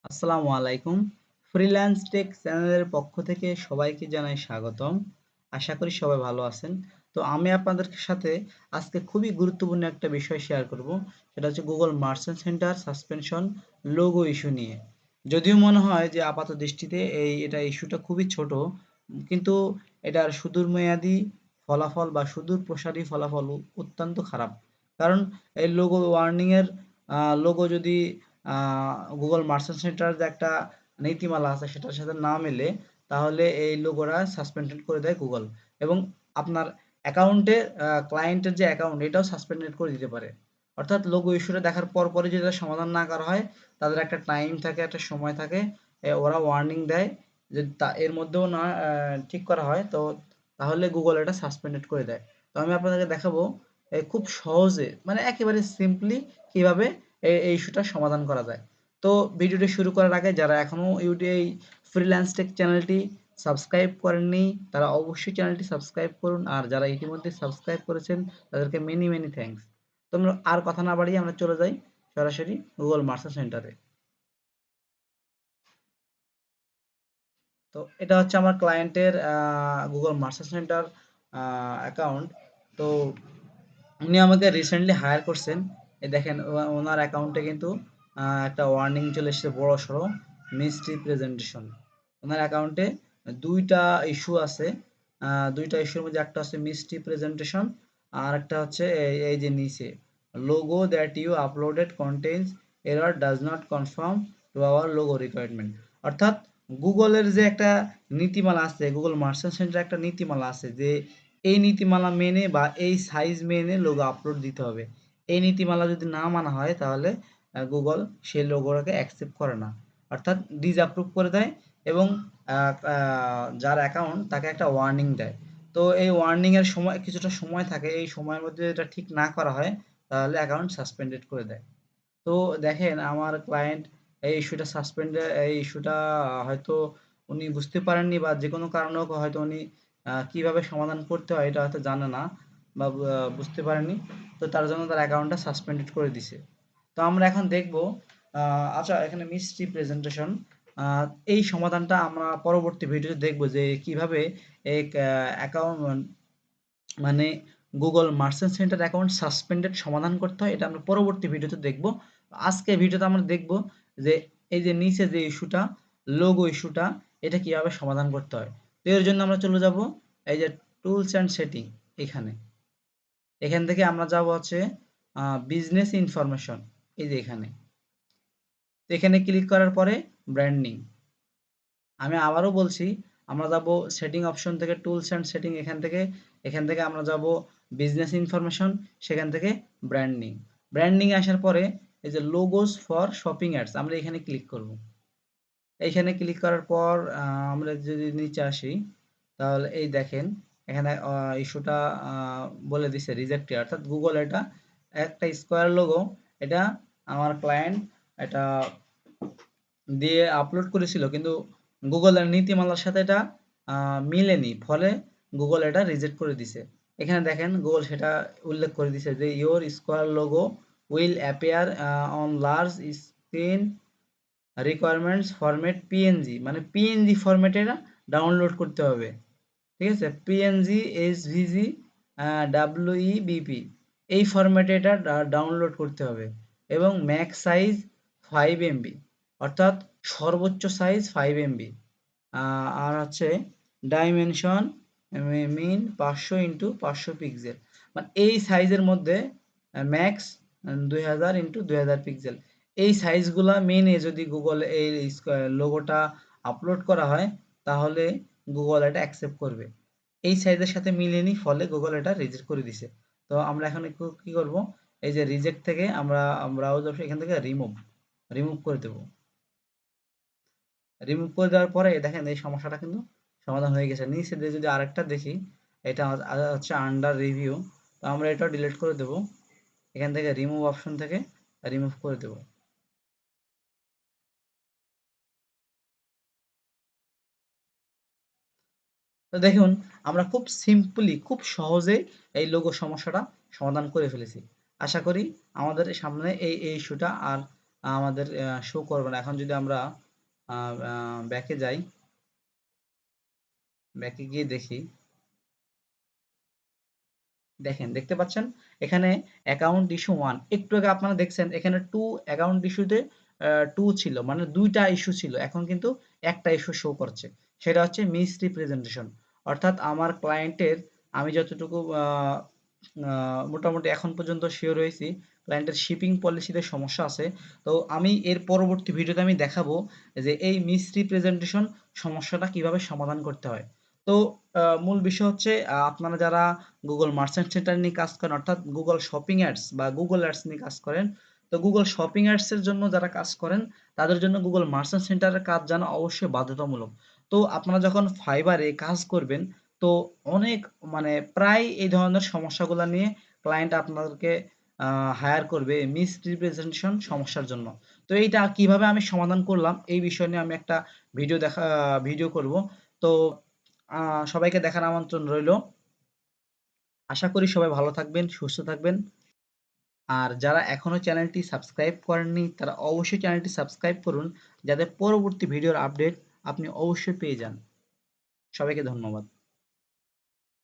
আসসালামু আলাইকুম। Freelance take চ্যানেলের পক্ষ থেকে সবাইকে জানাই স্বাগতম। আশা করি সবাই ভালো আছেন। তো আমি আপনাদের সাথে আজকে খুবই গুরুত্বপূর্ণ একটা বিষয় শেয়ার করব। সেটা হচ্ছে Google merchant centre suspension logo issue নিয়ে। যদিও মনে হয় যে আপাত দৃষ্টিতে এটা ইস্যুটা খুবই ছোট, কিন্তু এটার সুদূর মেয়াদী ফলাফল বা সুদূর প্রসারী ফলাফল অত্যন্ত খারাপ। কারণ এই লোগো ওয়ার্নিং এর লোগো যদি গুগল মার্চেন্ট সেন্টার যে একটা নীতিমালা আছে সেটার সাথে না মেলে, তাহলে এই লোগোরা সাসপেন্ডেড করে দেয় গুগল। এবং আপনার অ্যাকাউন্টে ক্লায়েন্টের যে অ্যাকাউন্ট এটাও সাসপেন্ডেড করে দিতে পারে। অর্থাৎ লোগো ইস্যুটা দেখার পর পরই যদি তার সমাধান না করা হয়, তাদের একটা টাইম থাকে, একটা সময় থাকে, ওরা ওয়ার্নিং দেয়। যদি এর মধ্যেও না ঠিক করা হয়, তো তাহলে গুগল এটা সাসপেন্ডেড করে দেয়। তো আমি আপনাদেরকে দেখাবো খুব সহজে, মানে একেবারে সিম্পলি কিভাবে এই ইস্যুটার সমাধান করা যায়। তো ভিডিওটি শুরু করার আগে যারা এখনো এই ফ্রিল্যান্স টেক চ্যানেলটি সাবস্ক্রাইব করেননি, তারা অবশ্যই চ্যানেলটি সাবস্ক্রাইব করুন। আর যারা ইতিমধ্যে সাবস্ক্রাইব করেছেন, তাদেরকে মেনি মেনি থ্যাঙ্কস। তো আমরা আর কথা না বাড়িয়ে আমরা চলে যাই সরাসরি গুগল মার্চেন্ট সেন্টারে। তো এটা হচ্ছে আমার ক্লায়েন্টের গুগল মার্চেন্ট সেন্টার অ্যাকাউন্ট। তো উনি আমাকে রিসেন্টলি হায়ার করছেন। এই দেখেন ওনার অ্যাকাউন্টে কিন্তু একটা ওয়ার্নিং চলে এসেছে বড় সড়ো, মিস রিপ্রেজেন্টেশন। ওনার অ্যাকাউন্টে দুইটা ইস্যু আছে। দুইটা ইস্যুর মধ্যে একটা হচ্ছে মিস রিপ্রেজেন্টেশন, আর একটা হচ্ছে এই যে নিচে logo that you uploaded contains error does not conform to our logo requirement. অর্থাৎ গুগলের যে একটা নীতিমালা আছে, গুগল মার্চেন্ট সেন্টার একটা নীতিমালা আছে যে এই নীতিমালা মেনে বা এই সাইজ মেনে লোগো আপলোড দিতে হবে। এই নীতিমালা যদি না মানা হয়, তাহলে গুগল সেই লোগোটাকে অ্যাকসেপ্ট করে না, অর্থাৎ ডিসঅ্যাপ্রুভ করে দেয়। এবং যার অ্যাকাউন্ট তাকে একটা ওয়ার্নিং দেয়। তো এই ওয়ার্নিং এর সময় কিছুটা সময় থাকে, এই সময়ের মধ্যে এটা ঠিক না করা হয়, তাহলে অ্যাকাউন্ট সাসপেন্ডেড করে দেয়। তো দেখেন আমার ক্লায়েন্ট এই ইস্যুটা এই ইস্যুটা হয়তো উনি বুঝতে পারেননি, বা যে কোনো কারণে হোক হয়তো উনি কিভাবে সমাধান করতে হয় এটা হয়তো জানে না, বা বুঝতে পারেনি। তো তার জন্য তার অ্যাকাউন্টটা সাসপেন্ডেড করে দিছে। তো আমরা এখন দেখব, আচ্ছা এখানে মিষ্টি প্রেজেন্টেশন, এই সমাধানটা আমরা পরবর্তী ভিডিওতে দেখব যে কিভাবে এই অ্যাকাউন্ট, মানে Google merchant centre account suspended সমাধান করতে হয়। এটা আমরা পরবর্তী ভিডিওতে দেখব। আজকে ভিডিওতে আমরা দেখব যে এই যে নিচে যে ইস্যুটা, লোগো ইস্যুটা, এটা কিভাবে সমাধান করতে হয়। তো এর জন্য আমরা চলে যাব এই যে টুলস অ্যান্ড সেটিং। এখানে এখান থেকে আমরা যাব হচ্ছে বিজনেস ইনফরমেশন। এই যে এখানে, তো এখানে ক্লিক করার পরে ব্র্যান্ডিং। আমি আবারও বলছি, আমরা যাব সেটিং অপশন থেকে টুলস অ্যান্ড সেটিং, এখান থেকে আমরা যাব বিজনেস ইনফরমেশন, সেখান থেকে ব্র্যান্ডিং। ব্র্যান্ডিং আসার পরে এই যে লোগোস ফর শপিং অ্যাডস, আমরা এখানে ক্লিক করব। এইখানে ক্লিক করার পর আমরা যদি নিচে আসি, তাহলে এই দেখেন এখানে ইস্যুটা বলে দিছে রিজেক্টেড, অর্থাৎ গুগল এটা একটা স্কোয়ার লোগো, এটা আমার ক্লায়েন্ট এটা দিয়ে আপলোড করেছিল, কিন্তু গুগলের নীতিমালার সাথে এটা মিলেনি, ফলে গুগল এটা রিজেক্ট করে দিছে। এখানে দেখেন গুগল সেটা উল্লেখ করে দিছে যে your square logo will appear on large screen requirements format PNG, মানে পিএনজি ফরম্যাটে এটা ডাউনলোড করতে হবে। ঠিক আছে, পিএনজি এসভিজি ডাব্লিউইবিপি, এই ফরম্যাটে এটা ডাউনলোড করতে হবে। এবং ম্যাক্স সাইজ 5 MB, অর্থাৎ সর্বোচ্চ সাইজ 5 MB। আর হচ্ছে ডাইমেনশন মিন 500x500 পিক্সেল, মানে এই সাইজের মধ্যে ম্যাক্স 2000x2000 পিক্সেল, এই সাইজগুলা মেনে যদি গুগল এই লোগোটা আপলোড করা হয়, তাহলে গুগল এটা অ্যাকসেপ্ট করবে। এই সাইজের সাথে মিলেনি, ফলে গুগল এটা রিজেক্ট করে দিছে। তো আমরা এখন কি করব, এই যে রিজেক্ট থেকে আমরা ব্রাউজার এখান থেকে রিমুভ করে দেব। রিমুভ করে দেওয়ার পরে দেখেন এই সমস্যাটা কিন্তু সমাধান হয়ে গেছে। নিচে দিয়ে যদি আরেকটা দেখি, এটা হচ্ছে আন্ডার রিভিউ। তো আমরা এটা ডিলিট করে দেব, এখান থেকে রিমুভ অপশন থেকে রিমুভ করে দেব। তো দেখুন, আমরা খুব সিম্পলি, খুব সহজে এই লোগো সমস্যাটা সমাধান করে ফেলেছি। আশা করি আমাদের সামনে এই ইস্যুটা আর আমাদের শো করবে না। এখন যদি আমরা ব্যাকে যাই, ব্যাকে গিয়ে দেখি, দেখেন দেখতে পাচ্ছেন এখানে অ্যাকাউন্ট ইস্যু 1, একটু আগে আপনারা দেখছেন এখানে 2 অ্যাকাউন্ট ইস্যুতে 2 ছিল, মানে 2টা ইস্যু ছিল, এখন কিন্তু একটা ইস্যু শো করছে, সেটা হচ্ছে মিস রিপ্রেজেন্টেশন। অর্থাৎ আমার ক্লায়েন্টের, আমি যতটুকু মোটামুটি এখন পর্যন্ত শিওর হয়েছি, ক্লায়েন্টের শিপিং পলিসিতে সমস্যা আছে। তো আমি এর পরবর্তী ভিডিওতে আমি দেখাবো যে এই মিস রিপ্রেজেন্টেশন সমস্যাটা কিভাবে সমাধান করতে হয়। তো মূল বিষয় হচ্ছে আপনারা যারা গুগল মার্চেন্ট সেন্টার নিয়ে কাজ করেন, অর্থাৎ গুগল শপিং অ্যাডস বা গুগল অ্যাডস নিয়ে কাজ করেন, তো গুগল শপিং অ্যাডস এর জন্য যারা কাজ করেন তাদের জন্য গুগল মার্চেন্ট সেন্টারের কাজ জানা অবশ্যই বাধ্যতামূলক। তো আপনারা যখন ফাইবারে কাজ করবেন, তো অনেক, মানে প্রায় এই ধরনের সমস্যাগুলো নিয়ে ক্লায়েন্ট আপনাদেরকে হায়ার করবে মিস রিপ্রেজেন্টেশন সমস্যার জন্য। তো এইটা কিভাবে আমি সমাধান করলাম এই বিষয় নিয়ে আমি একটা ভিডিও করব। তো সবাইকে দেখার আমন্ত্রণ রইল। আশা করি সবাই ভালো থাকবেন, সুস্থ থাকবেন। আর যারা এখনো চ্যানেলটি সাবস্ক্রাইব করেননি তারা অবশ্যই চ্যানেলটি সাবস্ক্রাইব করুন, যাতে পরবর্তী ভিডিওর আপডেট আপনি অবশ্যই পেয়ে যান। সবাইকে ধন্যবাদ।